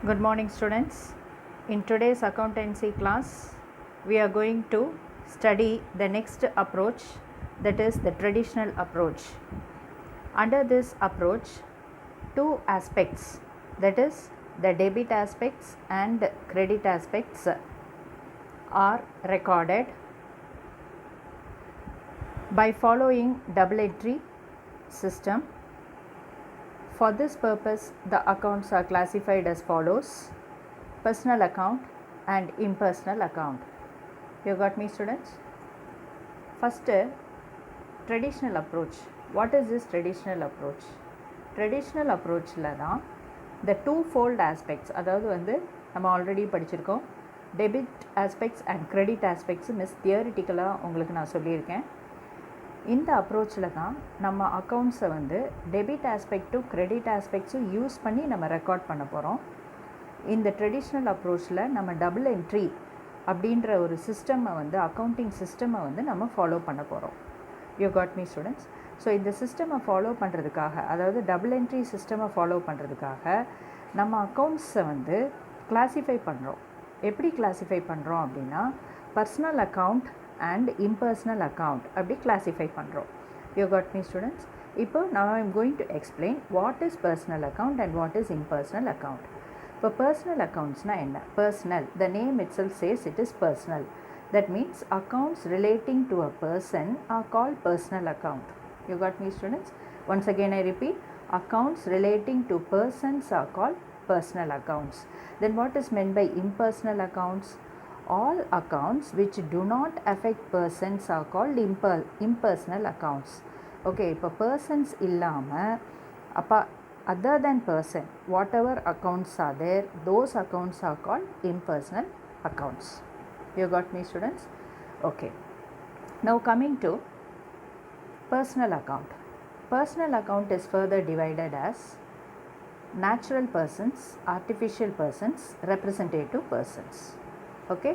Good morning, students. In today's accountancy class, we are going to study the next approach, that is the traditional approach. Under this approach, two aspects, that is the debit aspects and credit aspects, are recorded by following double entry system. For this purpose, the accounts are classified as follows: personal account and impersonal account. You got me, students? First, traditional approach. What is this traditional approach? Traditional approach la தான் the two-fold aspects, அதாவது வந்து நம்ம already படிச்சிருக்கோம், debit aspects and credit aspects மிஸ் தியரிட்டிக்கலாக உங்களுக்கு நான் சொல்லியிருக்கேன். இந்த அப்ரோச்சில் தான் நம்ம அக்கௌண்ட்ஸை வந்து டெபிட் ஆஸ்பெக்ட்டும் கிரெடிட் ஆஸ்பெக்ட்ஸும் யூஸ் பண்ணி நம்ம ரெக்கார்ட் பண்ண போகிறோம். இந்த ட்ரெடிஷ்னல் அப்ரோச்சில் நம்ம டபுள் என்ட்ரி அப்படின்ற ஒரு சிஸ்டம்மை வந்து அக்கௌண்டிங் சிஸ்டம்மை வந்து நம்ம ஃபாலோ பண்ண போகிறோம். You got me, students? So இந்த சிஸ்டம்மை ஃபாலோ பண்ணுறதுக்காக, அதாவது டபுள் என்ட்ரி சிஸ்டம்மை ஃபாலோ பண்ணுறதுக்காக நம்ம அக்கௌண்ட்ஸை வந்து கிளாஸிஃபை பண்ணுறோம். எப்படி கிளாஸிஃபை பண்ணுறோம் அப்படின்னா, personal account and impersonal account அப்படி கிளாஸிஃபை பண்ணுறோம். You got me, students? இப்போ நான் I am going to explain what is personal account and what is impersonal account. இப்போ பர்சனல் அக்கௌண்ட்ஸ்னால் என்ன? Personal, the name itself says it is personal. That means accounts relating to a person are called personal account. You got me, students? Once again I repeat, accounts relating to persons are called personal accounts. Then what is meant by impersonal accounts? All accounts which do not affect persons are called impersonal accounts. Okay, இப்போ persons இல்லாமல் அப்போ other than person, whatever accounts are there, those accounts are called impersonal accounts. You got me, students? Okay, now coming to personal account. Personal account is further divided as natural persons, artificial persons, representative persons. Okay,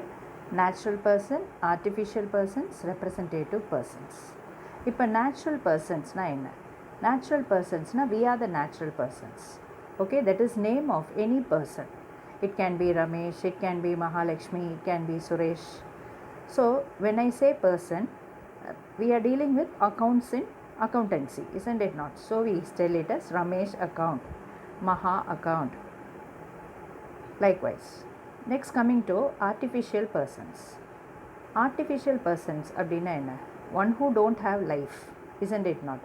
natural person, artificial persons, representative persons. இப்போ natural personsனா என்ன? Natural personsனா we are the natural persons. Okay, that is name of any person. It can be Ramesh, it can be Mahalakshmi, it can be Suresh. So when I say person, we are dealing with accounts in accountancy, isn't it not? So we tell it as Ramesh account, Maha account. Likewise, next coming to artificial persons. Artificial persons அப்படின்னா என்ன? One who don't have life, isn't it not?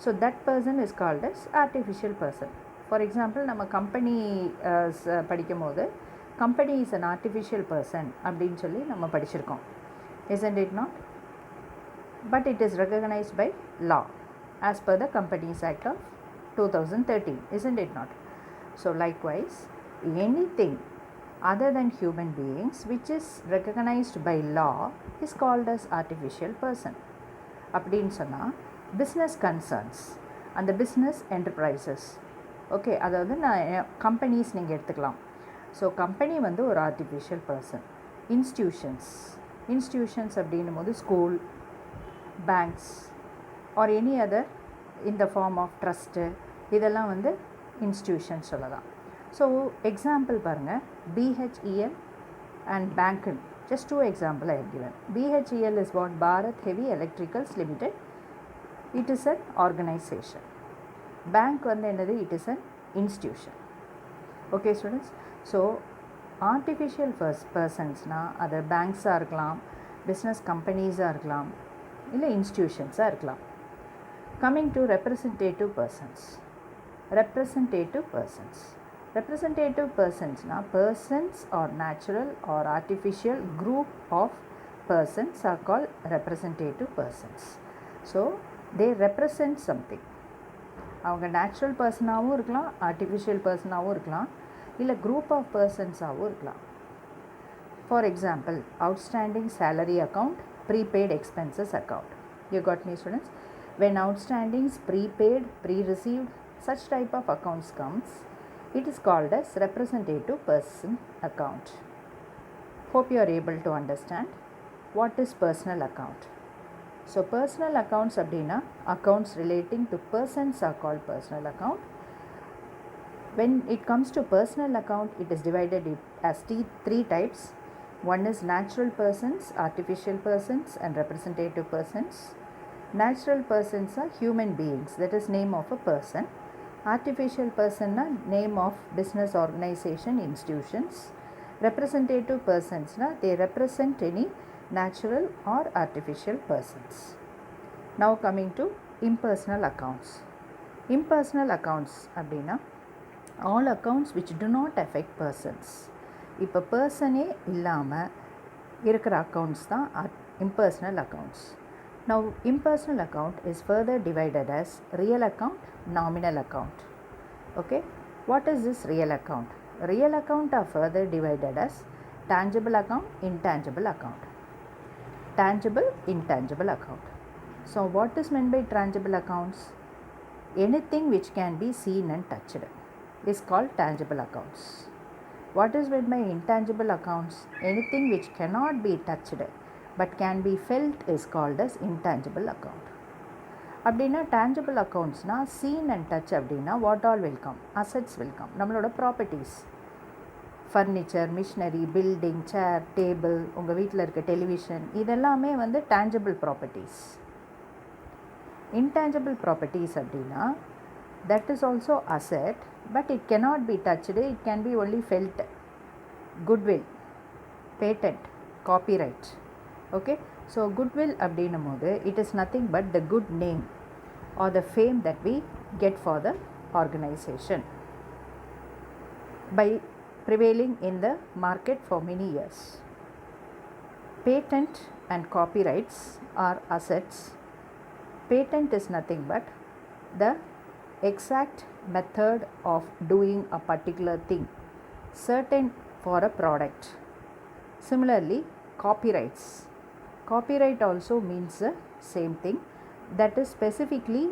So that person is called as artificial person. For example, நம்ம company படிக்கும் போது company is an artificial person அப்படின்னு சொல்லி நம்ம படிச்சிருக்கோம், isn't it not? But it is recognized by law as per the Companies Act of 2013, isn't it not? So likewise, anything other than human beings which is recognized by law is called as artificial person. அப்படின்னு சொன்னால் business concerns and the business enterprises. Okay, அதாவது நான் companies நீங்கள் எடுத்துக்கலாம். So company வந்து ஒரு artificial person. Institutions அப்படின்னும் போது school, banks or any other in the form of trust, இதெல்லாம் வந்து இன்ஸ்டியூஷன் சொல்லலாம். ஸோ எக்ஸாம்பிள் பாருங்கள், BHEL அண்ட் பேங்க்னு just two example I have given. BHEL is what? Bharat Heavy Electricals Limited. It is an organization. Bank வந்து என்னது? It is an institution. Okay, students? So artificial personsனால் அது பேங்க்ஸாக இருக்கலாம், business கம்பெனிஸாக இருக்கலாம், இல்லை இன்ஸ்டியூஷன்ஸாக இருக்கலாம். Coming to representative persons. Representative personsனா persons or natural or artificial group of persons are called representative persons. So they represent something. அவங்க natural பர்சனாகவும் இருக்கலாம், artificial பர்சனாகவும் இருக்கலாம், இல்லை குரூப் ஆஃப் பர்சன்ஸாகவும் இருக்கலாம். For example, outstanding salary account, prepaid expenses account. You got me, students? When outstandings, prepaid, prereceived, such type of accounts comes, it is called as representative person account. Hope you are able to understand what is personal account. So personal accounts அப்படின்னா accounts relating to persons are called personal account. When it comes to personal account, it is divided as three types. One is natural persons, artificial persons, and representative persons. Natural persons are human beings, that is name of a person. Artificial person na name of business organization, institutions. Representative persons na they represent any natural or artificial persons. Now coming to impersonal accounts. Impersonal accounts அப்படின்னா all accounts which do not affect persons. இப்போ பர்சனே இல்லாமல் இருக்கிற accounts தான் impersonal accounts. Now impersonal account is further divided as real account, nominal account. Okay, what is this real account? Real account are further divided as tangible account, intangible account. Tangible, intangible account. So what is meant by tangible accounts? Anything which can be seen and touched is called tangible accounts. What is meant by intangible accounts? Anything which cannot be touched but can be felt is called as intangible account. அப்படின்னா tangible accountsனா seen and touch அப்படின்னா what all will come? Assets will come. நம்மளோட properties, furniture, machinery, building, சேர், table, உங்கள் வீட்டில் இருக்க television, இதெல்லாமே வந்து tangible properties. Intangible properties அப்படின்னா that is also asset but it cannot be touched, it can be only felt. Goodwill, patent, copyright. Okay, so goodwill அப்படின்னும் போது it is nothing but the good name or the fame that we get for the organization by prevailing in the market for many years. Patent and copyrights are assets. Patent is nothing but the exact method of doing a particular thing, certain for a product. Similarly, copyrights. Copyright also means the same thing, that is specifically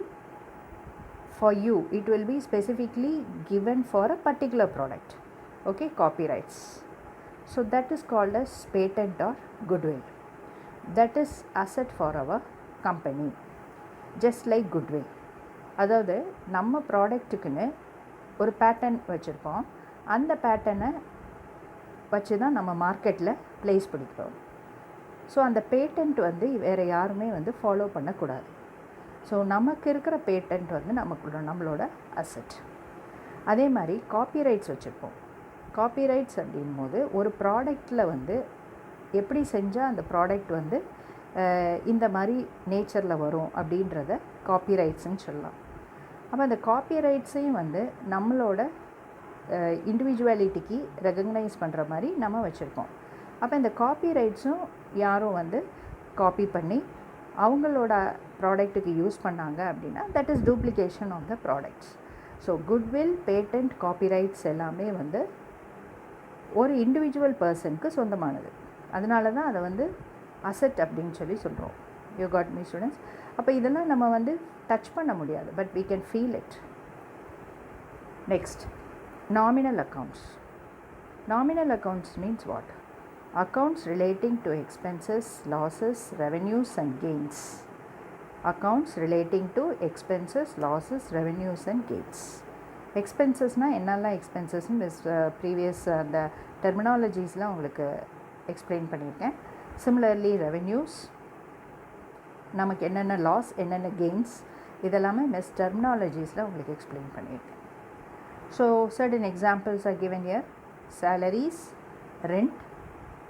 for you. It will be specifically given for a particular product. Okay, copyrights. So that is called as patent or goodwill. That is asset for our company. Just like goodwill. அதாவது நம்ம ப்ராடக்ட்டுக்குன்னு ஒரு pattern வச்சுருப்போம். அந்த பேட்டர்னை வச்சு தான் நம்ம மார்க்கெட்டில் ப்ளேஸ் பண்ணிக்கிறோம். ஸோ அந்த பேட்டன்ட் வந்து வேறு யாருமே வந்து ஃபாலோ பண்ணக்கூடாது. ஸோ நமக்கு இருக்கிற பேட்டன்ட் வந்து நம்மளோட அசெட். அதே மாதிரி காப்பிரைட்ஸ் வச்சுருப்போம். காப்பிரைட்ஸ் அப்படின் போது ஒரு ப்ராடக்டில் வந்து எப்படி செஞ்சால் அந்த ப்ராடக்ட் வந்து இந்த மாதிரி நேச்சரில் வரும் அப்படின்றத காப்பிரைட்ஸ்ன்னு சொல்லலாம். அப்போ அந்த காப்பிரைட்ஸையும் வந்து நம்மளோட இண்டிவிஜுவாலிட்டிக்கு ரெகக்னைஸ் பண்ணுற மாதிரி நம்ம வச்சுருக்கோம். அப்போ இந்த காப்பிரைட்ஸும் யாரும் வந்து காப்பி பண்ணி அவங்களோட ப்ராடக்ட்டுக்கு யூஸ் பண்ணாங்க அப்படின்னா that is duplication of the products. So goodwill, patent, copyrights எல்லாமே வந்து ஒரு இண்டிவிஜுவல் பர்சனுக்கு சொந்தமானது. அதனால தான் அதை வந்து அசெட் அப்படின்னு சொல்லி சொல்கிறோம். You got me students? அப்போ இதெல்லாம் நம்ம வந்து டச் பண்ண முடியாது, but we can feel it. Next, nominal accounts. Nominal accounts means what? Accounts relating to expenses, losses, revenues and gains. Accounts relating to expenses, losses, revenues and gains. எக்ஸ்பென்சஸ்னால் என்னெல்லாம் எக்ஸ்பென்சஸ்ன்னு previous அந்த டெர்மினாலஜிஸ்லாம் உங்களுக்கு explain பண்ணியிருக்கேன். Similarly revenues, நமக்கு என்னென்ன loss, என்னென்ன gains, இதெல்லாமே miss டெர்மினாலஜிஸில் உங்களுக்கு explain பண்ணியிருக்கேன். So certain examples R given here. Salaries, rent,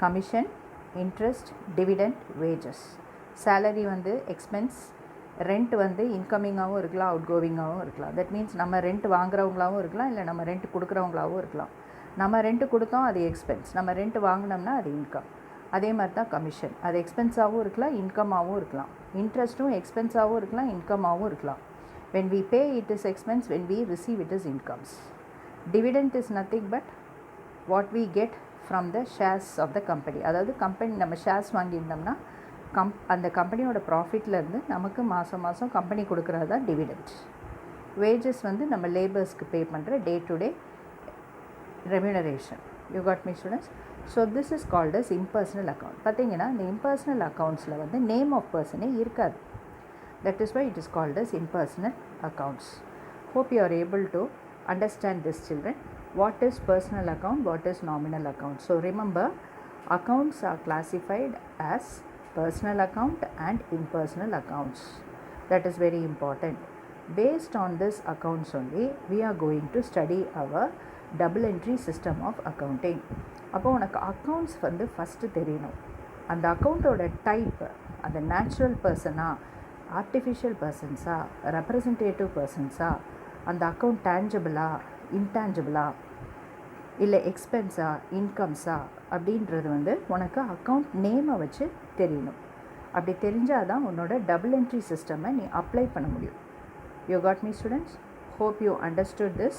commission, interest, dividend, wages. Salary வந்து எக்ஸ்பென்ஸ், ரெண்ட் வந்து இன்கமிங்காகவும் இருக்கலாம், அவுட் கோவிங்காகவும் இருக்கலாம். தட் மீன்ஸ் நம்ம ரெண்ட் வாங்குறவங்களாகவும் இருக்கலாம், இல்லை நம்ம ரெண்ட் கொடுக்குறவங்களாகவும் இருக்கலாம். நம்ம ரெண்ட்டு கொடுத்தோம், அது எக்ஸ்பென்ஸ். நம்ம ரெண்ட் வாங்கினோம்னா அது இன்கம். அதே மாதிரி தான் கமிஷன், அது எக்ஸ்பென்ஸாகவும் இருக்கலாம், இன்கமாகவும் இருக்கலாம். இன்ட்ரெஸ்ட்டும் எக்ஸ்பென்ஸாகவும் இருக்கலாம், இன்கமாகவும் இருக்கலாம். when we pay it is expense, when we receive it is incomes. Dividend is nothing but what we get from the shares of the company. அதாவது கம்பெனி நம்ம ஷேர்ஸ் வாங்கியிருந்தோம்னா அந்த கம்பெனியோட ப்ராஃபிட்லேருந்து நமக்கு மாதம் மாதம் கம்பெனி கொடுக்குறது தான் டிவிடெண்ட். வேஜஸ் வந்து நம்ம லேபர்ஸ்க்கு பே பண்ணுற day to day remuneration. You got me students? So this is called as impersonal account. பார்த்தீங்கன்னா இந்த இம்பர்சனல் அக்கௌண்ட்ஸில் வந்து நேம் ஆஃப் பர்சனே இருக்காது. That is why it is called as impersonal accounts. Hope you are able to understand this, children. What is personal account, what is nominal account? So remember, accounts are classified as personal account and impersonal accounts. That is very important. Based on this accounts only, we are going to study our double entry system of accounting. அப்போ உனக்கு accounts வந்து first தெரியணும். அந்த அக்கௌண்ட்டோட type, அந்த natural பர்சனா, artificial பர்சன்ஸா, representative பர்சன்ஸா, அந்த account டேஞ்சபிளா, இன்டேஞ்சபிளா, இல்லை எக்ஸ்பென்ஸா, இன்கம்ஸா அப்படின்றது வந்து உனக்கு அக்கௌண்ட் நேமை வச்சு தெரியணும். அப்படி தெரிஞ்சால் தான் உன்னோட டபுள் என்ட்ரி சிஸ்டமை நீ அப்ளை பண்ண முடியும். You got me, students? Hope you understood this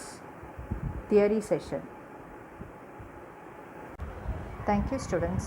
theory session. Thank you, students.